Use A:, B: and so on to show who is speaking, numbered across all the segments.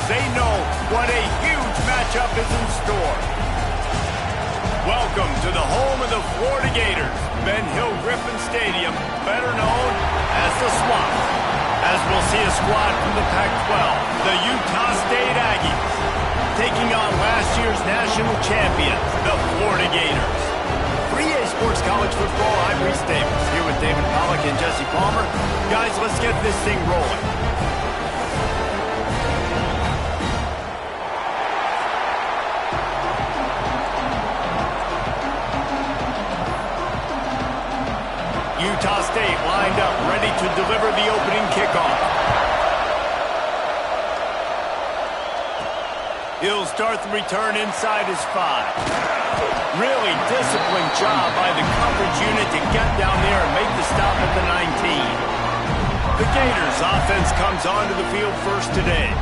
A: they know what a huge matchup is in store. Welcome to the home of the Florida Gators, Ben Hill Griffin Stadium, better known as the Swamp. As we'll see a squad from the Pac-12, the Utah State Aggies, taking on last year's national champions, the Florida Gators. For EA Sports College Football, I'm Reese Davis, here with David Pollack and Jesse Palmer. Guys, let's get this thing rolling. Utah State lined up, ready to deliver the opening kickoff. He'll start the return inside his 5. Really disciplined job by the coverage unit to get down there and make the stop at the 19. The Gators offense comes onto the field first today,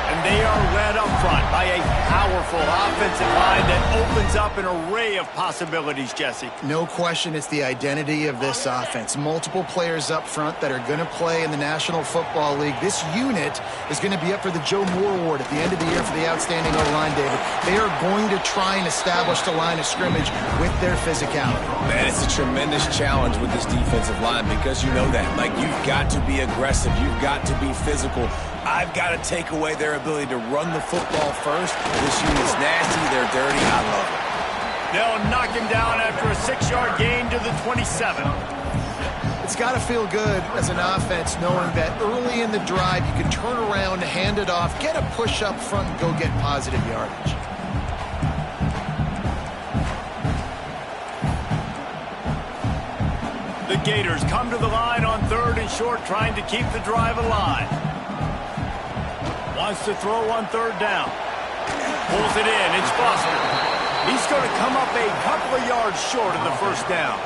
A: and they are led up front by a powerful offensive line that opens up an array of possibilities, Jesse.
B: No question it's the identity of this offense. Multiple players up front that are going to play in the National Football League. This unit is going to be up for the Joe Moore Award at the end of the year for the outstanding O-line, David. They are going to try and establish the line of scrimmage with their physicality.
C: Man, it's a tremendous challenge with this defensive line because you know that. Like, you've got to be aggressive. You've got to be physical. I've got to take away their ability to run the football first. This unit's nasty. They're dirty. I love it.
A: They'll knock him down after a 6-yard gain to the 27.
B: It's got to feel good as an offense knowing that early in the drive you can turn around, hand it off, get a push up front, and go get positive yardage.
A: The Gators come to the line on 3rd and short, trying to keep the drive alive. Wants to throw on 3rd down. Pulls it in. It's Foster. He's going to come up a couple of yards short of the first down.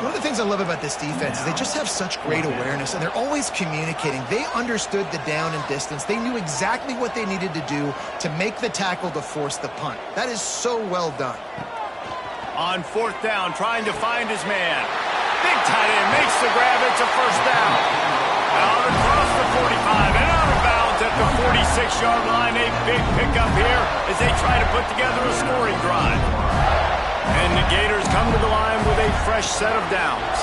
B: One of the things I love about this defense is they just have such great awareness, and they're always communicating. They understood the down and distance. They knew exactly what they needed to do to make the tackle to force the punt. That is so well done.
A: On 4th down, trying to find his man. Big tight end makes the grab. It's a first down. Out across the 45 and out of bounds at the 46-yard line. A big pickup here as they try to put together a scoring drive. And the Gators come to the line with a fresh set of downs.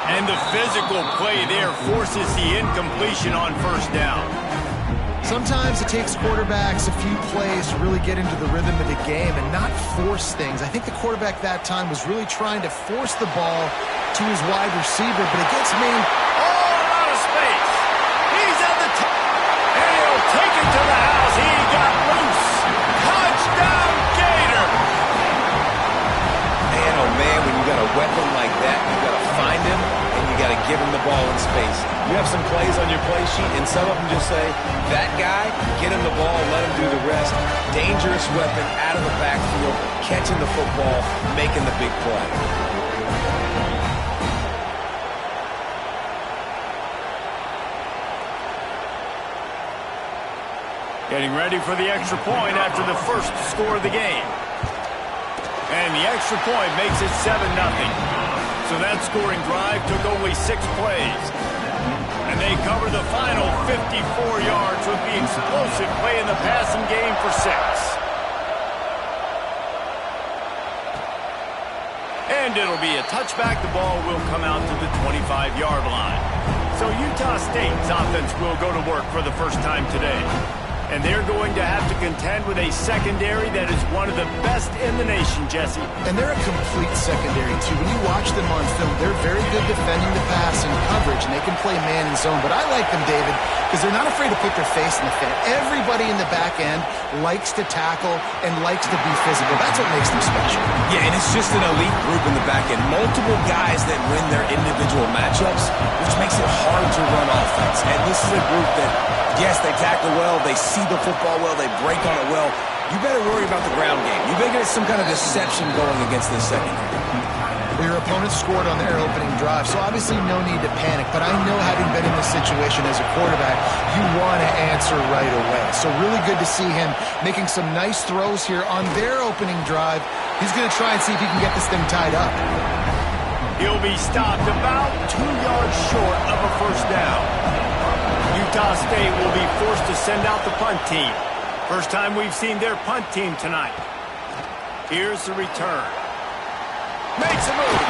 A: And the physical play there forces the incompletion on 1st down.
B: Sometimes it takes quarterbacks a few plays to really get into the rhythm of the game and not force things. I think the quarterback that time was really trying to force the ball to his wide receiver, but it gets me
A: all out of space. He's at the top, and he'll take it to the house. He got loose. Touchdown, Gator.
C: Man, oh man, when you got a weapon like that, you got to find him, and you got to give him the ball in space. You have some plays on your play sheet, and some of them just say, that guy, get him the ball, let him do the rest. Dangerous weapon out of the backfield, catching the football, making the big play.
A: Getting ready for the extra point after the first score of the game. And the extra point makes it 7-0. So that scoring drive took only 6 plays. And they cover the final 54 yards with the explosive play in the passing game for 6. And it'll be a touchback. The ball will come out to the 25-yard line. So Utah State's offense will go to work for the first time today. And they're going to have to contend with a secondary that is one of the best in the nation, Jesse.
B: And they're a complete secondary, too. When you watch them on film, they're very good defending the pass and coverage, and they can play man and zone. But I like them, David, because they're not afraid to put their face in the fan. Everybody in the back end likes to tackle and likes to be physical. That's what makes them special.
C: Yeah, and it's just an elite group in the back end. Multiple guys that win their individual matchups, which makes it hard to run offense. And this is a group that, yes, they tackle well, they see the football well, they break on it well. You better worry about the ground game. You better get some kind of deception going against this secondary.
B: Your opponent scored on their opening drive, so obviously no need to panic. But I know, having been in this situation as a quarterback, you want to answer right away. So really good to see him making some nice throws here on their opening drive. He's going to try and see if he can get this thing tied up.
A: He'll be stopped about 2 yards short of a first down. Utah State will be forced to send out the punt team. First time we've seen their punt team tonight. Here's the return. Makes a move.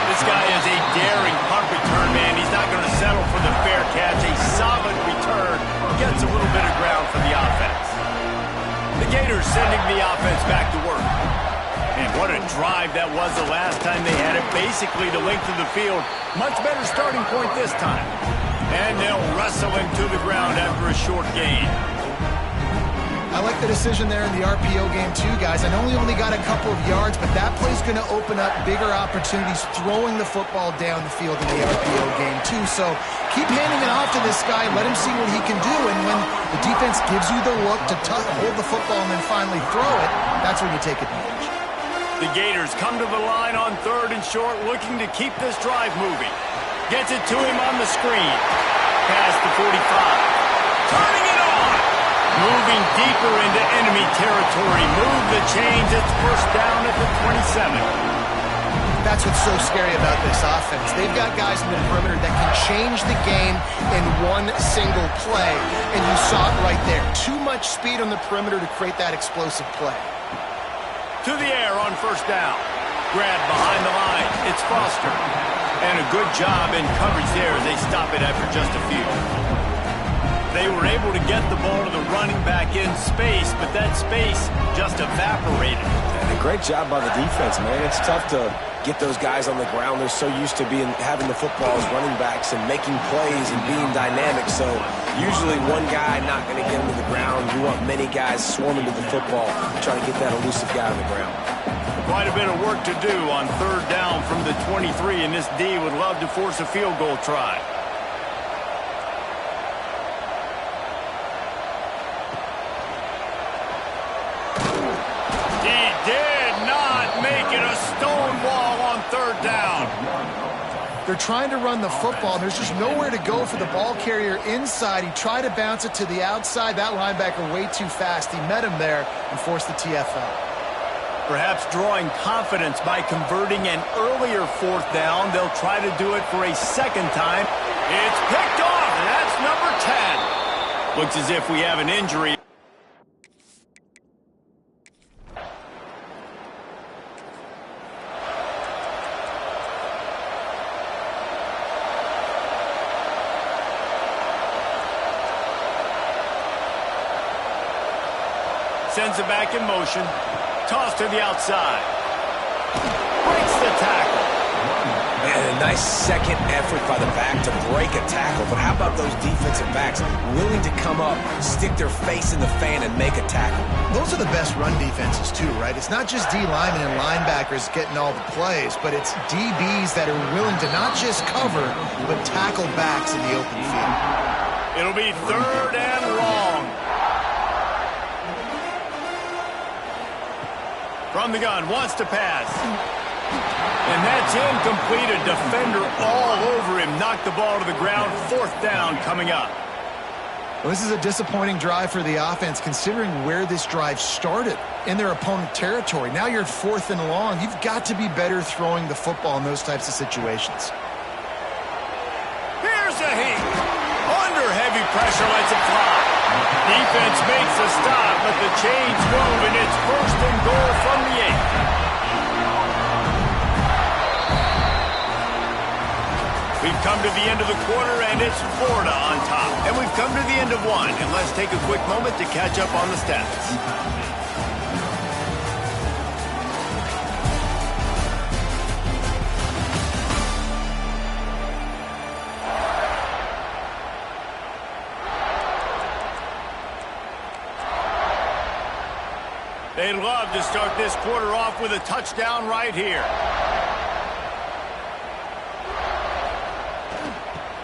A: This guy is a daring punt return man. He's not going to settle for the fair catch. A solid return. Gets a little bit of ground for the offense. The Gators sending the offense back to work. And what a drive that was the last time they had it. Basically the length of the field. Much better starting point this time. And they'll wrestle him to the ground after a short gain.
B: I like the decision there in the RPO game too, guys. I know he only got a couple of yards, but that play's going to open up bigger opportunities throwing the football down the field in the RPO game too. So keep handing it off to this guy. Let him see what he can do. And when the defense gives you the look to hold the football and then finally throw it, that's when you take advantage.
A: The Gators come to the line on 3rd and short, looking to keep this drive moving. Gets it to him on the screen. Past the 45. Turning it on. Moving deeper into enemy territory. Move the chains. It's first down at the 27.
B: That's what's so scary about this offense. They've got guys in the perimeter that can change the game in one single play. And you saw it right there. Too much speed on the perimeter to create that explosive play.
A: To the air on first down. Grab behind the line. It's Foster. And a good job in coverage there as they stop it after just a few. They were able to get the ball to the running back in space, but that space just evaporated.
C: And a great job by the defense, man. It's tough to get those guys on the ground. They're so used to having the football as running backs and making plays and being dynamic. So usually one guy not going to get him to the ground. You want many guys swarming to the football, trying to get that elusive guy on the ground.
A: Quite a bit of work to do on 3rd down from the 23, and this D would love to force a field goal try. Stonewall on 3rd down.
B: They're trying to run the football, and there's just nowhere to go for the ball carrier inside. He tried to bounce it to the outside. That linebacker way too fast. He met him there and forced the TFL.
A: Perhaps drawing confidence by converting an earlier 4th down. They'll try to do it for a second time. It's picked off, and that's number 10. Looks as if we have an injury. Sends it back in motion. Toss to the outside. Breaks the tackle.
C: Man, a nice second effort by the back to break a tackle. But how about those defensive backs willing to come up, stick their face in the fan, and make a tackle?
B: Those are the best run defenses too, right? It's not just D linemen and linebackers getting all the plays, but it's DBs that are willing to not just cover, but tackle backs in the open field.
A: It'll be 3rd and long. From the gun, wants to pass. And that's incomplete. A defender all over him. Knocked the ball to the ground. 4th down coming up.
B: Well, this is a disappointing drive for the offense, considering where this drive started, in their opponent territory. Now you're at 4th and long. You've got to be better throwing the football in those types of situations.
A: Here's a heat. Under heavy pressure, lets it fly. Defense makes a stop, but the chains move, and it's 1st and goal from the 8. We've come to the end of the quarter, and it's Florida on top. And we've come to the end of one, and let's take a quick moment to catch up on the stats. They'd love to start this quarter off with a touchdown right here.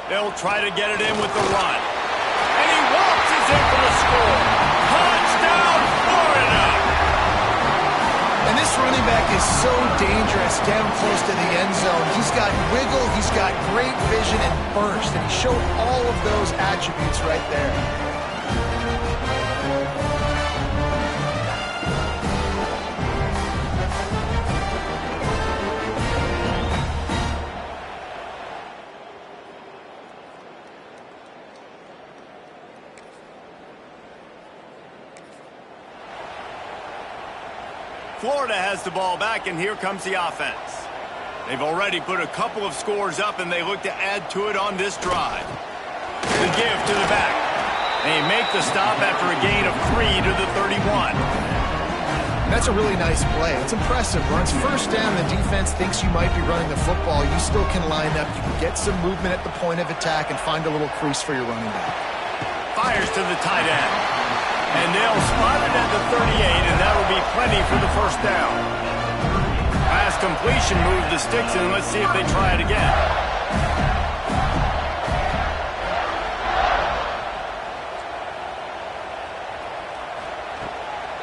A: They'll try to get it in with the run. And he waltzes in for the score. Touchdown, Florida!
B: And this running back is so dangerous down close to the end zone. He's got wiggle, he's got great vision and burst, and he showed all of those attributes right there.
A: Florida has the ball back, and here comes the offense. They've already put a couple of scores up, and they look to add to it on this drive. The give to the back. They make the stop after a gain of 3 to the 31.
B: That's a really nice play. It's impressive. Once first down, the defense thinks you might be running the football. You still can line up. You can get some movement at the point of attack and find a little crease for your running back.
A: Fires to the tight end. And they'll spot it at the 38, and that'll be plenty for the first down. Pass completion move the sticks, and let's see if they try it again.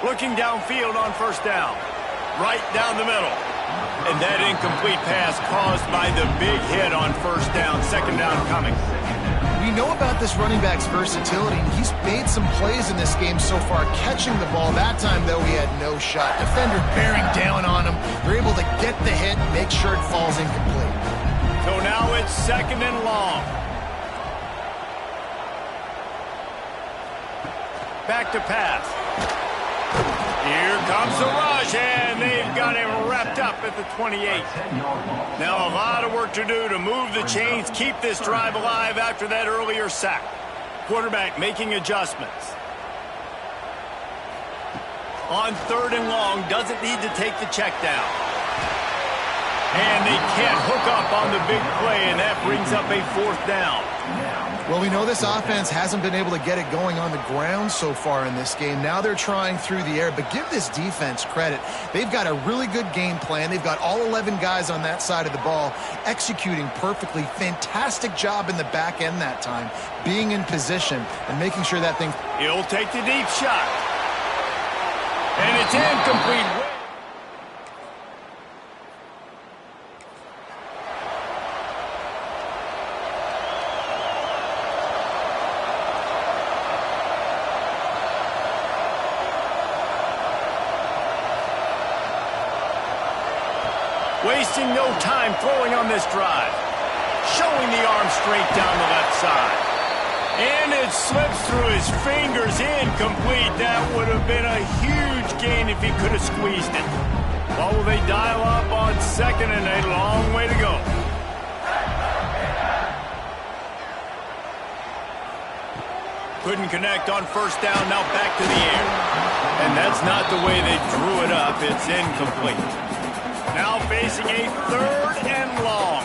A: Looking downfield on first down. Right down the middle. And that incomplete pass caused by the big hit on first down. Second down coming.
B: We know about this running back's versatility. He's made some plays in this game so far, catching the ball. That time, though, he had no shot. Defender bearing down on him. They're able to get the hit and make sure it falls incomplete.
A: So now it's second and long. Back to pass. Here comes the rush, and they've got him wrapped up at the 28. Now a lot of work to do to move the chains, keep this drive alive after that earlier sack. Quarterback making adjustments. On third and long, doesn't need to take the check down. And they can't hook up on the big play, and that brings up a fourth down.
B: Well, we know this offense hasn't been able to get it going on the ground so far in this game. Now they're trying through the air, but give this defense credit. They've got a really good game plan. They've got all 11 guys on that side of the ball executing perfectly. Fantastic job in the back end that time, being in position and making sure that thing...
A: He'll take the deep shot. And it's incomplete. Wasting no time throwing on this drive. Showing the arm straight down the left side. And it slips through his fingers, incomplete. That would have been a huge gain if he could have squeezed it. What will they dial up on second and a long way to go? Couldn't connect on first down, now back to the air. And that's not the way they drew it up. It's incomplete. Now facing a third and long.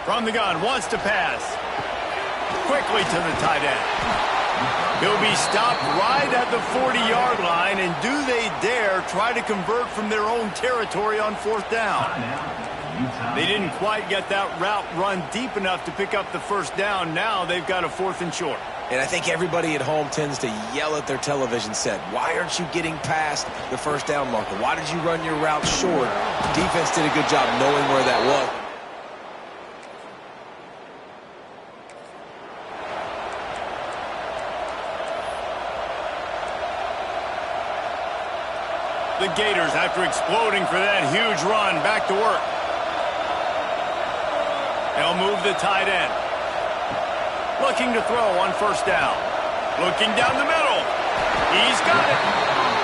A: From the gun, wants to pass. Quickly to the tight end. He'll be stopped right at the 40-yard line, and do they dare try to convert from their own territory on fourth down? They didn't quite get that route run deep enough to pick up the first down. Now they've got a fourth and short.
C: And I think everybody at home tends to yell at their television set. Why aren't you getting past the first down marker? Why did you run your route short? The defense did a good job knowing where that was.
A: The Gators, after exploding for that huge run, back to work. They'll move the tight end. Looking to throw on first down. Looking down the middle. He's got it.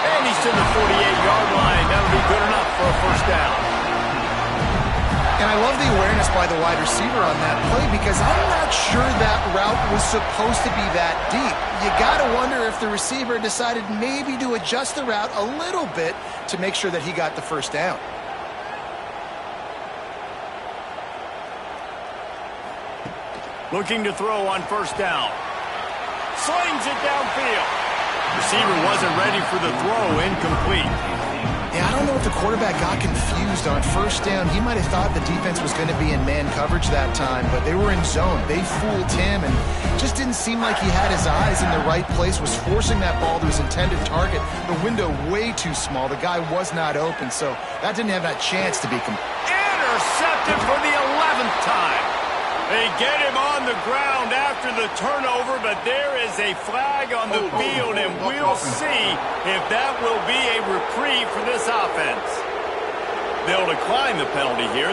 A: And he's to the 48-yard line. That'll be good enough for a first down.
B: And I love the awareness by the wide receiver on that play because I'm not sure that route was supposed to be that deep. You got to wonder if the receiver decided maybe to adjust the route a little bit to make sure that he got the first down.
A: Looking to throw on first down. Slings it downfield. Receiver wasn't ready for the throw, incomplete.
B: Yeah, I don't know if the quarterback got confused on first down. He might have thought the defense was going to be in man coverage that time, but they were in zone. They fooled him and just didn't seem like he had his eyes in the right place, was forcing that ball to his intended target. The window way too small. The guy was not open, so that didn't have that chance to be
A: intercepted for the 11th time. They get him on the ground after the turnover, but there is a flag on the field, and we'll see if that will be a reprieve for this offense. They'll decline the penalty here.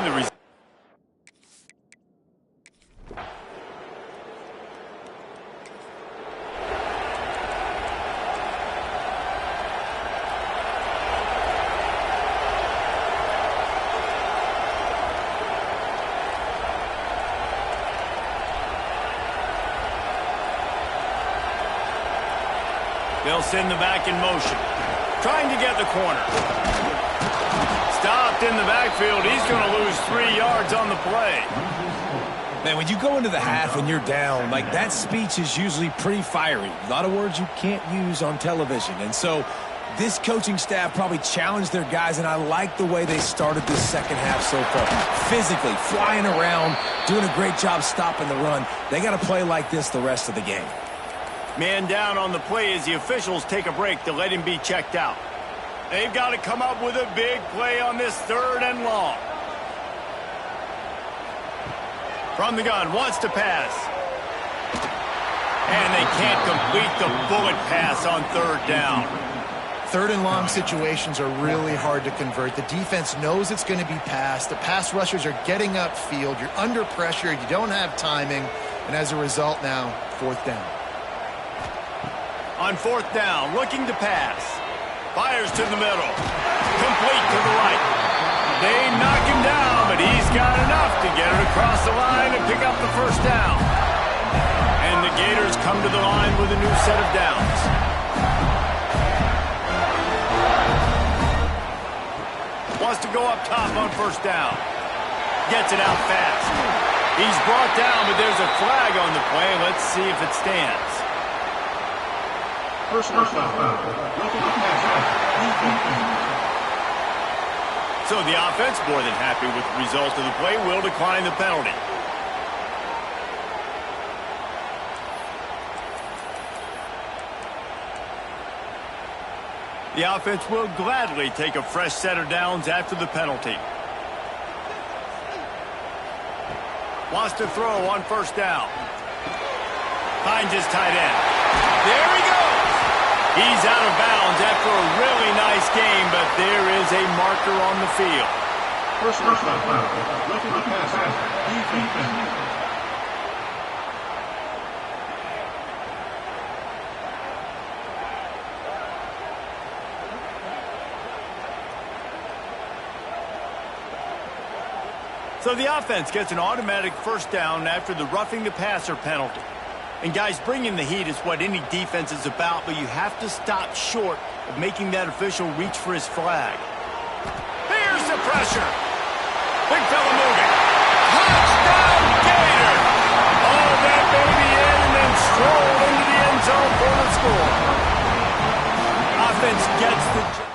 A: They'll send the back in motion. Trying to get the corner. Stopped in the backfield. He's going to lose 3 yards on the play.
C: Man, when you go into the half and you're down, like that speech is usually pretty fiery. A lot of words you can't use on television. And so this coaching staff probably challenged their guys, and I like the way they started this second half so far. Physically, flying around, doing a great job stopping the run. They got to play like this the rest of the game.
A: Man down on the play as the officials take a break to let him be checked out. They've got to come up with a big play on this 3rd and long. From the gun, wants to pass. And they can't complete the bullet pass on 3rd down.
B: 3rd and long situations are really hard to convert. The defense knows it's going to be passed. The pass rushers are getting upfield. You're under pressure. You don't have timing. And as a result now, 4th down.
A: On 4th down, looking to pass. Fires to the middle. Complete to the right. They knock him down, but he's got enough to get it across the line and pick up the 1st down. And the Gators come to the line with a new set of downs. Wants to go up top on 1st down. Gets it out fast. He's brought down, but there's a flag on the play. Let's see if it stands. So the offense, more than happy with the result of the play, will decline the penalty. The offense will gladly take a fresh set of downs after the penalty. Wants to throw on 1st down. Finds his tight end. There he goes. He's out of bounds after a really nice game, but there is a marker on the field. So the offense gets an automatic 1st down after the roughing the passer penalty. And guys, bringing the heat is what any defense is about, but you have to stop short of making that official reach for his flag. Here's the pressure. Big fella moving. Touchdown, Gator! Oh, that baby in and then stroll into the end zone for the score. Offense gets the job.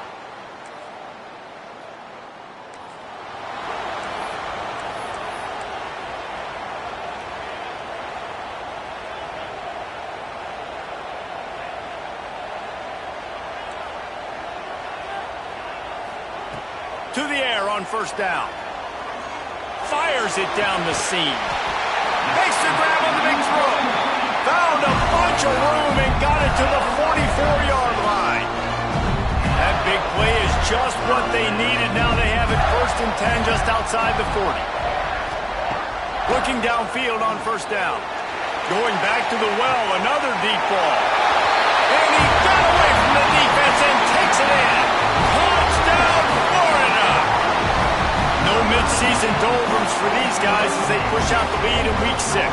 A: To the air on 1st down. Fires it down the seam. Makes the grab on the big throw. Found a bunch of room and got it to the 44-yard line. That big play is just what they needed. Now they have it 1st and 10 just outside the 40. Looking downfield on 1st down. Going back to the well, another deep ball. And he got away from the defense and takes it in. Touchdown, Florida! No mid-season doldrums for these guys as they push out the lead in Week 6.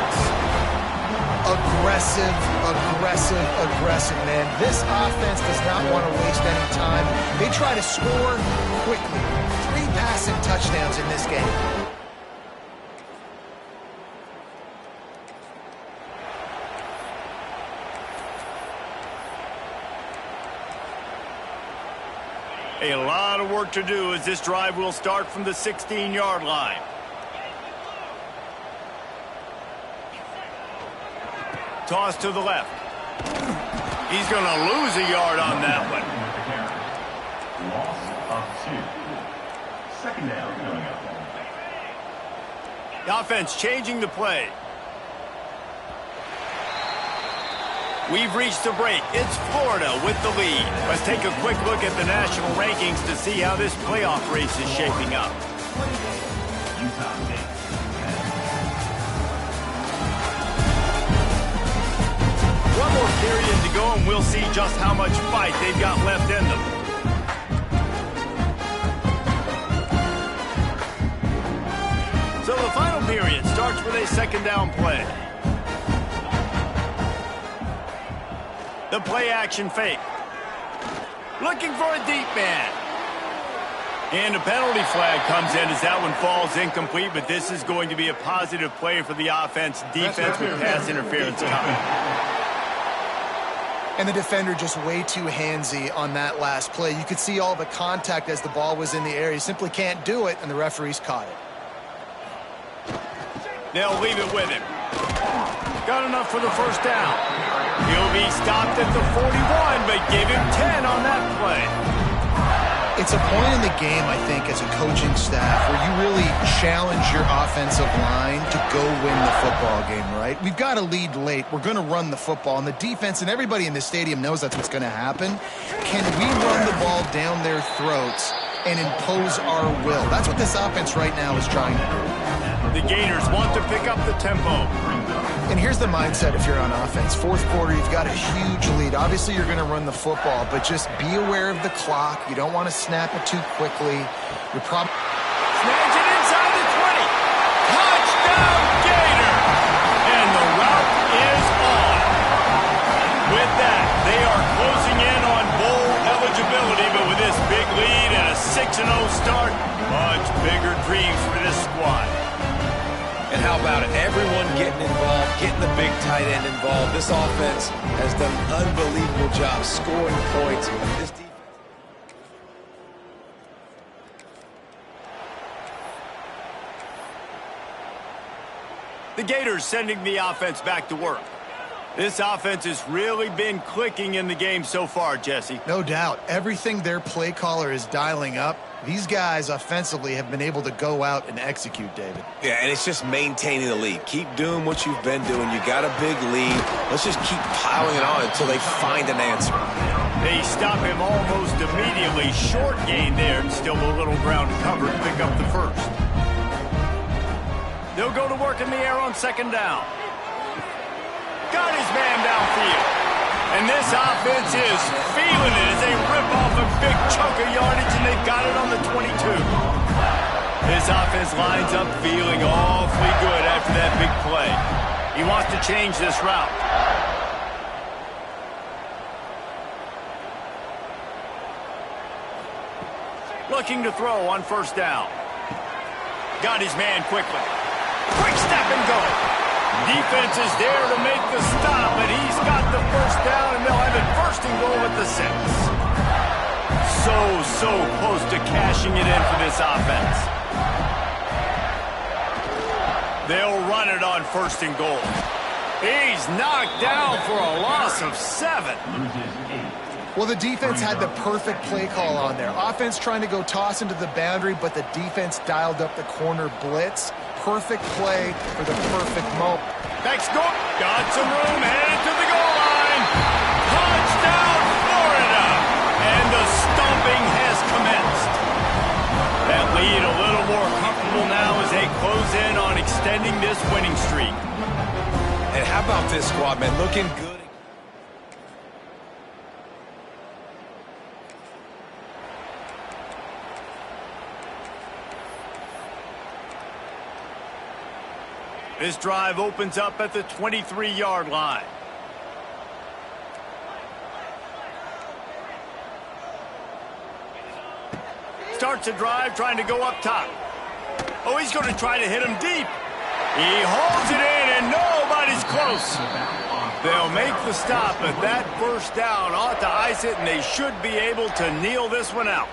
B: Aggressive, aggressive, aggressive, man. This offense does not want to waste any time. They try to score quickly. 3 passing touchdowns in this game.
A: A lot of work to do as this drive will start from the 16-yard line. Toss to the left. He's going to lose a yard on that one.
D: Loss of 2. 2nd down coming up.
A: The offense changing the play. We've reached the break. It's Florida with the lead. Let's take a quick look at the national rankings to see how this playoff race is shaping up. One more period to go, and we'll see just how much fight they've got left in them. So the final period starts with a 2nd down play. The play action fake. looking for a deep man. And a penalty flag comes in as that one falls incomplete, but this is going to be a positive play for the offense. Defense with pass interference coming.
B: And the defender just way too handsy on that last play. You could see all the contact as the ball was in the air. He simply can't do it, and the referee's caught it.
A: They'll leave it with him. Got enough for the first down. He'll be stopped at the 41, but give him 10 on that play.
B: It's a point in the game, I think, as a coaching staff where you really challenge your offensive line to go win the football game, right? We've got a lead late. We're going to run the football, and the defense and everybody in the stadium knows that's what's going to happen. Can we run the ball down their throats and impose our will? That's what this offense right now is trying to do.
A: The Gators want to pick up the tempo.
B: And here's the mindset if you're on offense. Fourth quarter, you've got a huge lead. Obviously, you're going to run the football, but just be aware of the clock. You don't want to snap it too quickly. You're probably...
A: Snags it inside the 20. Touchdown, Gator! And the route is on. With that, they are closing in on bowl eligibility, but with this big lead and a 6-0 start, much bigger dreams for this squad.
C: And how about it? Everyone getting involved, getting the big tight end involved. This offense has done an unbelievable job scoring points. This defense...
A: The Gators sending the offense back to work. This offense has really been clicking in the game so far, Jesse.
B: No doubt. Everything their play caller is dialing up, these guys offensively have been able to go out and execute, David.
C: Yeah, and it's just maintaining the lead. Keep doing what you've been doing. You got a big lead. Let's just keep piling it on until they find an answer.
A: They stop him almost immediately. Short gain there, and still a little ground covered to pick up the first. They'll go to work in the air on second down. Got his man downfield. And this offense is feeling it as they rip off a big chunk of yardage, and they've got it on the 22. This offense lines up feeling awfully good after that big play. He wants to change this route. Looking to throw on first down. Got his man quickly. Quick step and go. Defense is there to make the stop, but he's got the first down, and they'll have it first and goal at the 6. So close to cashing it in for this offense. They'll run it on first and goal. He's knocked down for a loss of 7.
B: Well, the defense had the perfect play call on there. Offense trying to go toss into the boundary, but the defense dialed up the corner blitz. Perfect play for the perfect moment.
A: Next goal. Got some room, headed to the goal line. Touchdown, Florida. And the stomping has commenced. That lead a little more comfortable now as they close in on extending this winning streak.
C: And how about this squad, man? Looking good.
A: This drive opens up at the 23-yard line. Starts a drive trying to go up top. Oh, he's going to try to hit him deep. He holds it in, and nobody's close. They'll make the stop, but that first down ought to ice it, and they should be able to kneel this one out.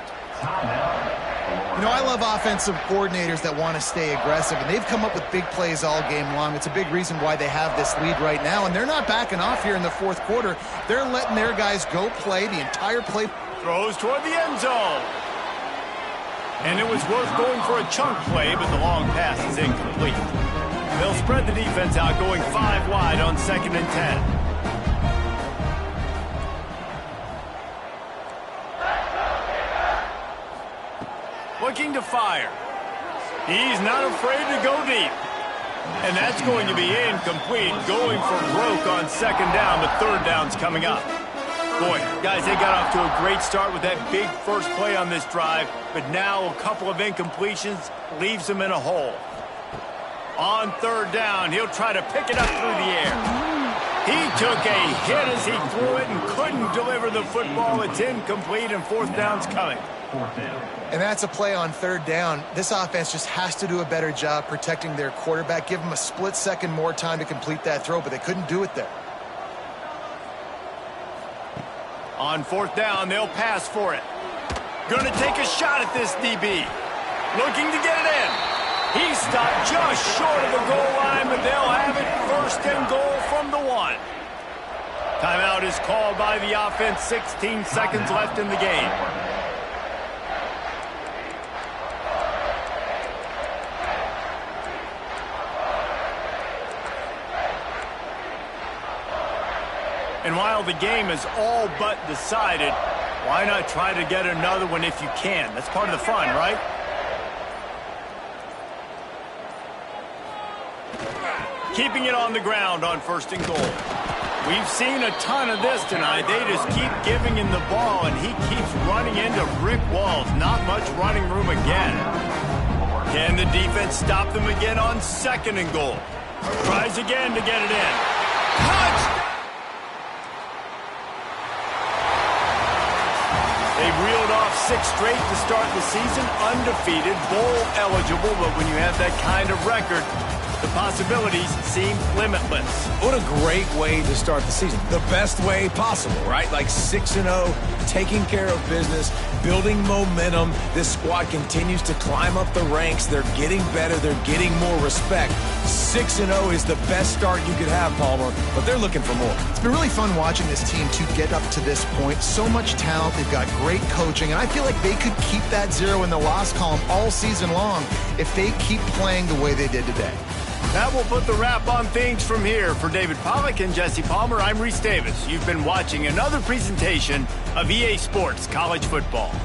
B: You know, I love offensive coordinators that want to stay aggressive, and they've come up with big plays all game long. It's a big reason why they have this lead right now, and they're not backing off here in the fourth quarter. They're letting their guys go play the entire play.
A: Throws toward the end zone. And it was worth going for a chunk play, but the long pass is incomplete. They'll spread the defense out, going 5 wide on 2nd and 10. Looking to fire. He's not afraid to go deep. And that's going to be incomplete, going for broke on 2nd down, but 3rd down's coming up. Boy, guys, they got off to a great start with that big first play on this drive, but now a couple of incompletions leaves them in a hole. On 3rd down, he'll try to pick it up through the air. He took a hit as he threw it and couldn't deliver the football. It's incomplete and fourth down's coming.
B: And that's a play on third down. This offense just has to do a better job protecting their quarterback. Give him a split second more time to complete that throw, but they couldn't do it there.
A: On fourth down, they'll pass for it. Going to take a shot at this DB. Looking to get it in. He stopped just short of the goal line, but they'll have it first and goal from the 1. Timeout is called by the offense. 16 seconds left in the game. And while the game is all but decided, why not try to get another one if you can? That's part of the fun, right? Keeping it on the ground on first and goal. We've seen a ton of this tonight. They just keep giving him the ball, and he keeps running into brick walls. Not much running room again. Can the defense stop them again on second and goal? Tries again to get it in. Touchdown! They've reeled off 6 straight to start the season, undefeated, bowl eligible, but when you have that kind of record, the possibilities seem limitless.
C: What a great way to start the season. The best way possible, right? Like 6-0, taking care of business, building momentum. This squad continues to climb up the ranks. They're getting better. They're getting more respect. 6-0 is the best start you could have, Palmer, but they're looking for more.
B: It's been really fun watching this team to get up to this point. So much talent. They've got great coaching, and I feel like they could keep that 0 in the loss column all season long if they keep playing the way they did today.
A: That will put the wrap on things from here. For David Pollack and Jesse Palmer, I'm Reese Davis. You've been watching another presentation of EA Sports College Football.